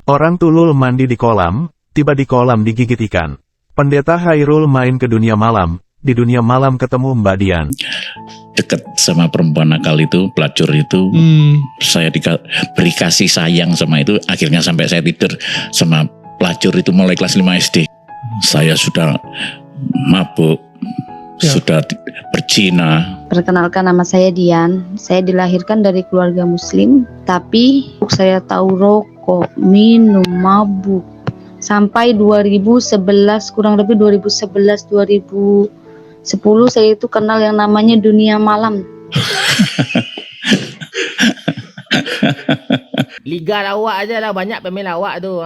Orang tulul mandi di kolam, tiba di kolam digigit ikan. Pendeta Khairul main ke dunia malam, di dunia malam ketemu Mbak Dian. Deket sama perempuan nakal itu, pelacur itu, saya beri kasih sayang sama itu, akhirnya sampai saya tidur sama pelacur itu mulai kelas 5 SD. Saya sudah mabuk, sudah berzina. Perkenalkan, nama saya Dian. Saya dilahirkan dari keluarga muslim, tapi saya tahu rokok, minum, mabuk. Sampai 2011, kurang lebih 2011-2010 saya itu kenal yang namanya dunia malam. Liga lawak aja lah, banyak pemain lawak tu.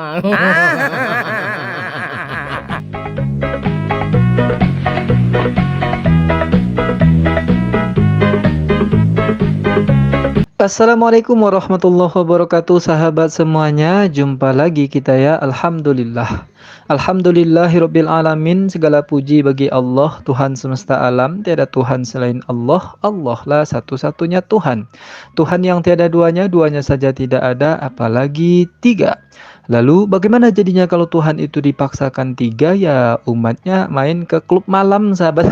Assalamualaikum warahmatullahi wabarakatuh, sahabat semuanya. Jumpa lagi kita ya. Alhamdulillah. Alhamdulillahirabbil alamin. Segala puji bagi Allah, Tuhan semesta alam. Tiada Tuhan selain Allah. Allah lah satu-satunya Tuhan. Tuhan yang tiada duanya, duanya saja tidak ada, apalagi tiga. Lalu bagaimana jadinya kalau Tuhan itu dipaksakan tiga? Ya umatnya main ke klub malam, sahabat.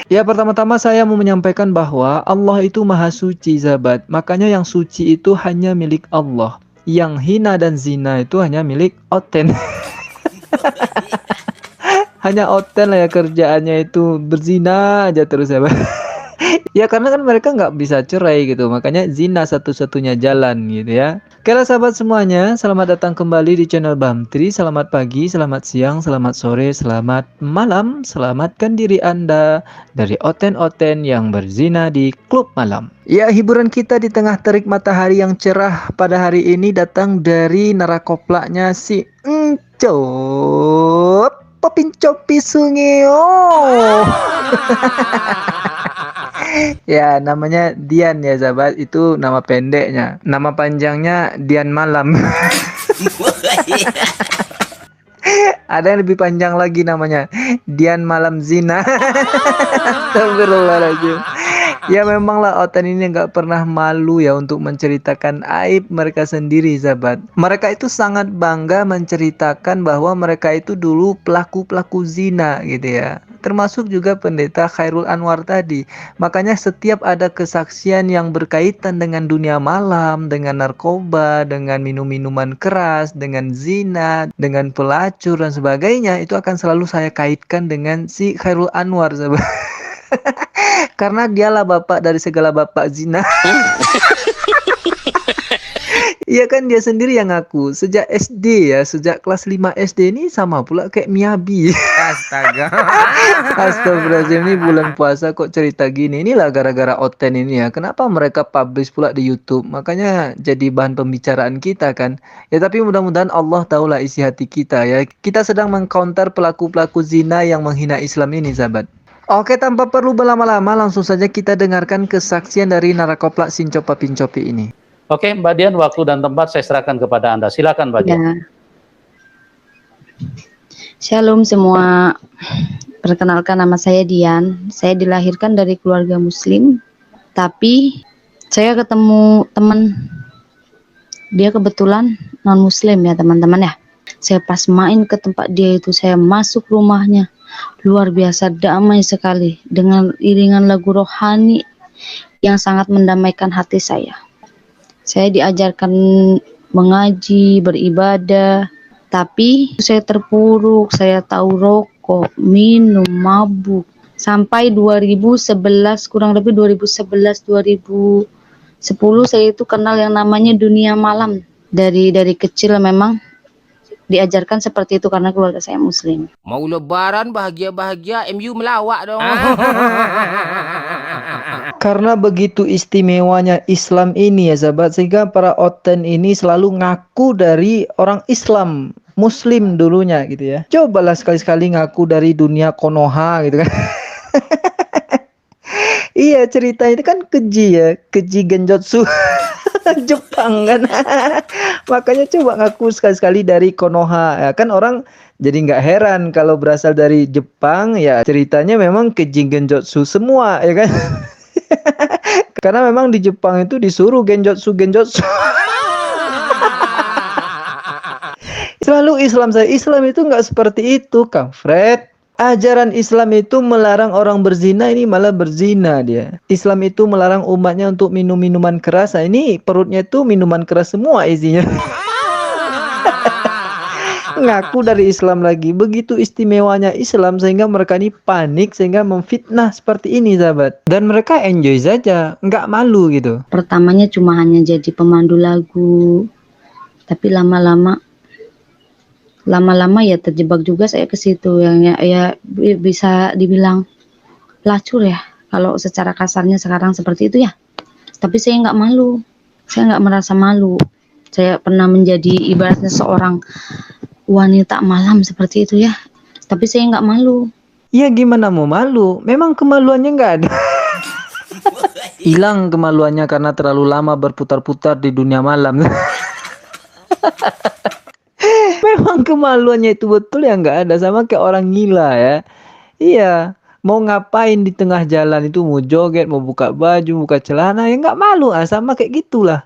Ya, pertama-tama saya mau menyampaikan bahwa Allah itu maha suci, sahabat. Makanya yang suci itu hanya milik Allah. Yang hina dan zina itu hanya milik Oten. Hanya Oten lah ya kerjaannya itu berzina aja terus, sahabat. Ya karena kan mereka nggak bisa cerai gitu, makanya zina satu-satunya jalan gitu ya. Oke lah sahabat semuanya, selamat datang kembali di channel Bamtri. Selamat pagi, selamat siang, selamat sore, selamat malam. Selamatkan diri Anda dari oten-oten yang berzina di klub malam. Ya, hiburan kita di tengah terik matahari yang cerah pada hari ini datang dari narakoplaknya si Encop Popincopi Sungeo. Ya, namanya Dian ya sahabat, itu nama pendeknya. Nama panjangnya Dian Malam. Ada yang lebih panjang lagi namanya Dian Malam Zina. Astagfirullahaladzim. Ya memanglah Oten ini nggak pernah malu ya untuk menceritakan aib mereka sendiri, sahabat. Mereka itu sangat bangga menceritakan bahwa mereka itu dulu pelaku-pelaku zina gitu ya. Termasuk juga pendeta Khairul Anwar tadi. Makanya setiap ada kesaksian yang berkaitan dengan dunia malam, dengan narkoba, dengan minum-minuman keras, dengan zina, dengan pelacur dan sebagainya, itu akan selalu saya kaitkan dengan si Khairul Anwar, sahabat. Karena dialah bapak dari segala bapak zina. Iya kan, dia sendiri yang ngaku sejak SD ya, sejak kelas 5 SD ini sama pula kayak Miyabi. Astaga. Astagfirullahaladzim, ini bulan puasa kok cerita gini. Inilah gara-gara Oten ini ya. Kenapa mereka publish pula di YouTube? Makanya jadi bahan pembicaraan kita kan. Ya tapi mudah-mudahan Allah tahulah isi hati kita ya. Kita sedang mengcounter pelaku-pelaku zina yang menghina Islam ini, sahabat. Oke, tanpa perlu berlama-lama langsung saja kita dengarkan kesaksian dari narakoplak Sincopa Pincopi ini. Oke, Mbak Dian, waktu dan tempat saya serahkan kepada Anda. Silakan, Mbak Dian. Ya. Shalom semua. Perkenalkan, nama saya Dian. Saya dilahirkan dari keluarga muslim, tapi saya ketemu teman. Dia kebetulan non muslim ya, teman-teman ya. Saya pas main ke tempat dia itu, saya masuk rumahnya. Luar biasa damai sekali dengan iringan lagu rohani yang sangat mendamaikan hati saya. Saya diajarkan mengaji, beribadah, tapi saya terpuruk, saya tahu rokok, minum, mabuk. Sampai 2011, kurang lebih 2011-2010 saya itu kenal yang namanya dunia malam. Dari kecil memang diajarkan seperti itu karena keluarga saya muslim. Mau lebaran bahagia-bahagia, MU melawak dong. Karena begitu istimewanya Islam ini ya sahabat, sehingga para Oten ini selalu ngaku dari orang Islam muslim dulunya gitu ya. Cobalah sekali-sekali ngaku dari dunia Konoha gitu kan. Iya, cerita itu kan keji ya, keji genjotsu. Jepang kan. Makanya coba ngaku sekali-sekali dari Konoha ya, kan orang jadi nggak heran kalau berasal dari Jepang ya, ceritanya memang keji genjotsu semua ya kan. Karena memang di Jepang itu disuruh genjotsu. Selalu Islam saya, Islam itu nggak seperti itu, Kang Fred. Ajaran Islam itu melarang orang berzina, ini malah berzina dia. Islam itu melarang umatnya untuk minum minuman keras, nah, ini perutnya itu minuman keras semua isinya. Ngaku dari Islam lagi. Begitu istimewanya Islam sehingga mereka ini panik, sehingga memfitnah seperti ini, sahabat. Dan mereka enjoy saja, nggak malu gitu. Pertamanya cuma hanya jadi pemandu lagu, tapi lama-lama ya terjebak juga saya ke situ, yang ya bisa dibilang pelacur ya kalau secara kasarnya sekarang seperti itu ya. Tapi saya nggak malu, saya nggak merasa malu. Saya pernah menjadi ibaratnya seorang wanita malam seperti itu ya, tapi saya nggak malu. Ya gimana mau malu, memang kemaluannya nggak ada. Hilang kemaluannya karena terlalu lama berputar-putar di dunia malam. Memang kemaluannya itu betul ya nggak ada, sama kayak orang gila ya. Iya, mau ngapain di tengah jalan itu, mau joget, mau buka baju, buka celana, ya nggak malu, sama kayak gitulah.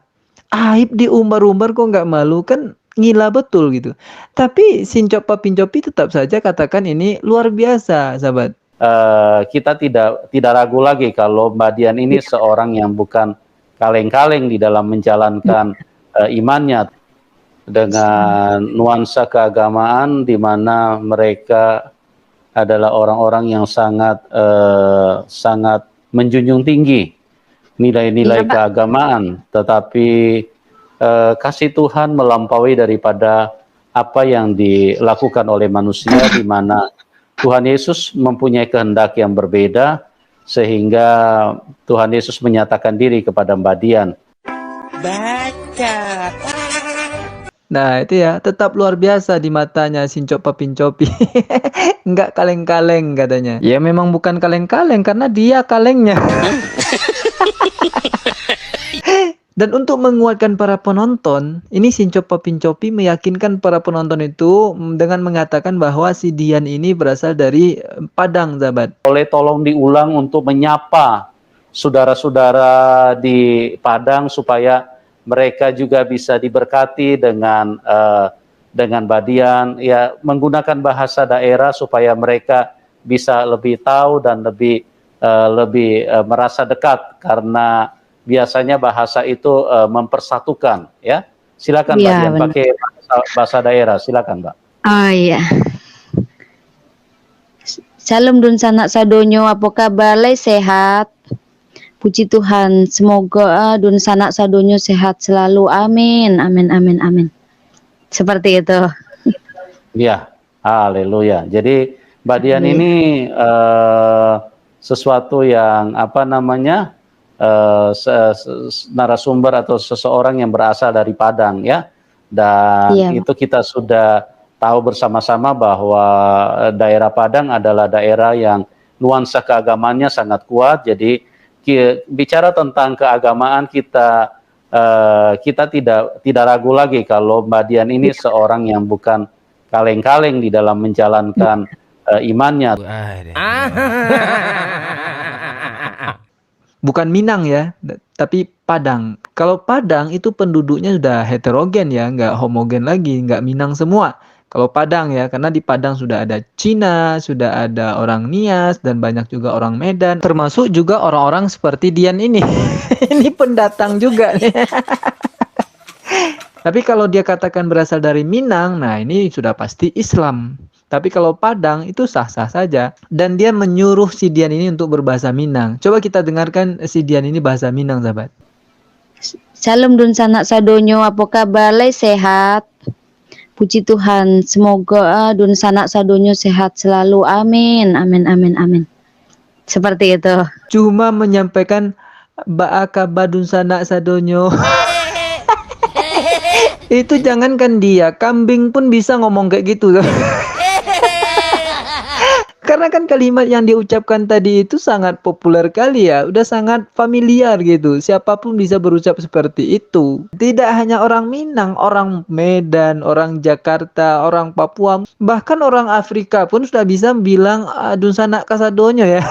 Aib diumbar-umbar kok nggak malu, kan gila betul gitu. Tapi Sincopa Pincopi tetap saja katakan ini luar biasa, sahabat. Kita tidak ragu lagi kalau Mbak Dian ini seorang yang bukan kaleng-kaleng di dalam menjalankan imannya dengan nuansa keagamaan, di mana mereka adalah orang-orang yang sangat menjunjung tinggi nilai-nilai keagamaan, tetapi kasih Tuhan melampaui daripada apa yang dilakukan oleh manusia, di mana Tuhan Yesus mempunyai kehendak yang berbeda, sehingga Tuhan Yesus menyatakan diri kepada Mbak Dian. Nah itu ya, tetap luar biasa di matanya Sincopa Pincopi. Enggak kaleng-kaleng katanya. Ya memang bukan kaleng-kaleng, karena dia kalengnya. Dan untuk menguatkan para penonton, ini Sincopa Pincopi meyakinkan para penonton itu dengan mengatakan bahwa si Dian ini berasal dari Padang, sahabat. Tolong diulang untuk menyapa saudara-saudara di Padang supaya mereka juga bisa diberkati dengan Mbak Dian, ya, menggunakan bahasa daerah supaya mereka bisa lebih tahu dan lebih merasa dekat, karena biasanya bahasa itu mempersatukan, ya. Silakan Mbak Dian, pakai bahasa daerah, silakan Mbak. Oh iya. Salam dun sanak sadonyo, apa kabar? Lai sehat. Puji Tuhan, semoga dun sanak sadonyo sehat selalu. Amin, amin, amin, amin. Seperti itu. Ya, haleluya. Jadi Mbak Dian ini sesuatu yang narasumber atau seseorang yang berasal dari Padang, ya. Dan itu kita sudah tahu bersama-sama bahwa daerah Padang adalah daerah yang nuansa keagamaannya sangat kuat. Jadi bicara tentang keagamaan, kita tidak ragu lagi kalau Mbak Dian ini seorang yang bukan kaleng-kaleng di dalam menjalankan imannya. Bukan Minang ya, tapi Padang. Kalau Padang itu penduduknya sudah heterogen ya, nggak homogen lagi, nggak Minang semua. Kalau Padang ya, karena di Padang sudah ada Cina, sudah ada orang Nias, dan banyak juga orang Medan, termasuk juga orang-orang seperti Dian ini. Ini pendatang juga nih. Tapi kalau dia katakan berasal dari Minang, nah ini sudah pasti Islam. Tapi kalau Padang itu sah-sah saja. Dan dia menyuruh si Dian ini untuk berbahasa Minang. Coba kita dengarkan si Dian ini bahasa Minang, sahabat. Salam dun sanak sadonyo, apa kabar? Lai sehat. Puji Tuhan, semoga dun sanak sadonyo sehat selalu. Amin, amin, amin, amin. Seperti itu. Cuma menyampaikan Ba'aka badun sanak sadonyo. Itu jangankan dia, kambing pun bisa ngomong kayak gitu. Karena kan kalimat yang diucapkan tadi itu sangat populer kali ya, udah sangat familiar gitu. Siapapun bisa berucap seperti itu. Tidak hanya orang Minang, orang Medan, orang Jakarta, orang Papua, bahkan orang Afrika pun sudah bisa bilang adun sanak kasadonyo ya.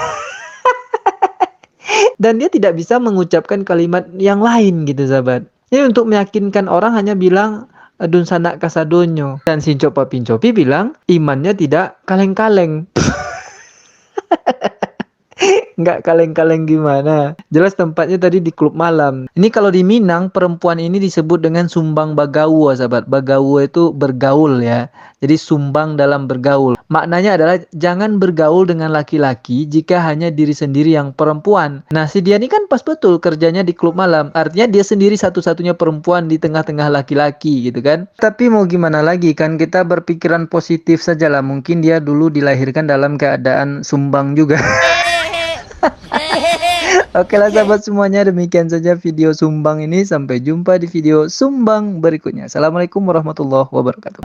Dan dia tidak bisa mengucapkan kalimat yang lain gitu, sahabat. Jadi untuk meyakinkan orang hanya bilang adun sanak kasadonyo. Dan si Copa Pincopi bilang imannya tidak kaleng-kaleng. Nggak kaleng-kaleng gimana. Jelas tempatnya tadi di klub malam. Ini kalau di Minang, perempuan ini disebut dengan sumbang bagawa, sahabat. Bagawa itu bergaul ya. Jadi sumbang dalam bergaul. Maknanya adalah jangan bergaul dengan laki-laki jika hanya diri sendiri yang perempuan. Nah, si dia ini kan pas betul kerjanya di klub malam. Artinya dia sendiri satu-satunya perempuan di tengah-tengah laki-laki gitu kan. Tapi mau gimana lagi kan, kita berpikiran positif saja lah. Mungkin dia dulu dilahirkan dalam keadaan sumbang juga. Oke lah sahabat semuanya, demikian saja video sumbang ini. Sampai jumpa di video sumbang berikutnya. Assalamualaikum warahmatullahi wabarakatuh.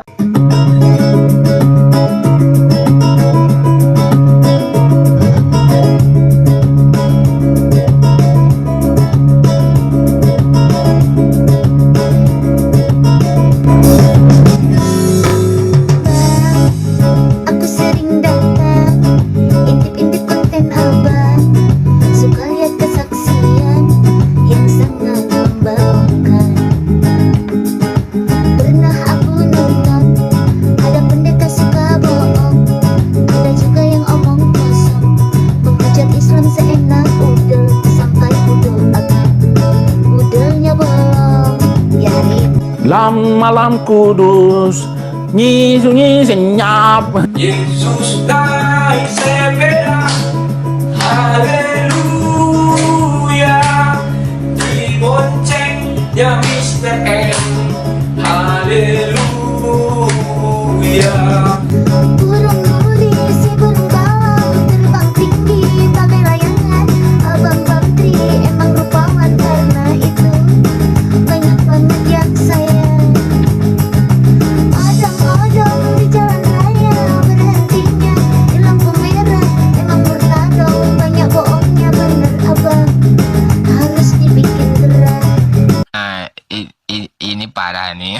Lam malam kudus, sunyi senyap. Yesus naik sepeda, haleluya, diboncengnya Mr. M, haleluya. Burung nuri si burung galau terbang tinggi pakai layangan. Abang Bakri emang rupawan, karena itu banyak banget yang sayang. Odong-odong di jalan raya, berhentinya di lampu merah. Emang murtado, banyak bohongnya, bener abang, harus dibikin gerak. Ini parah nih.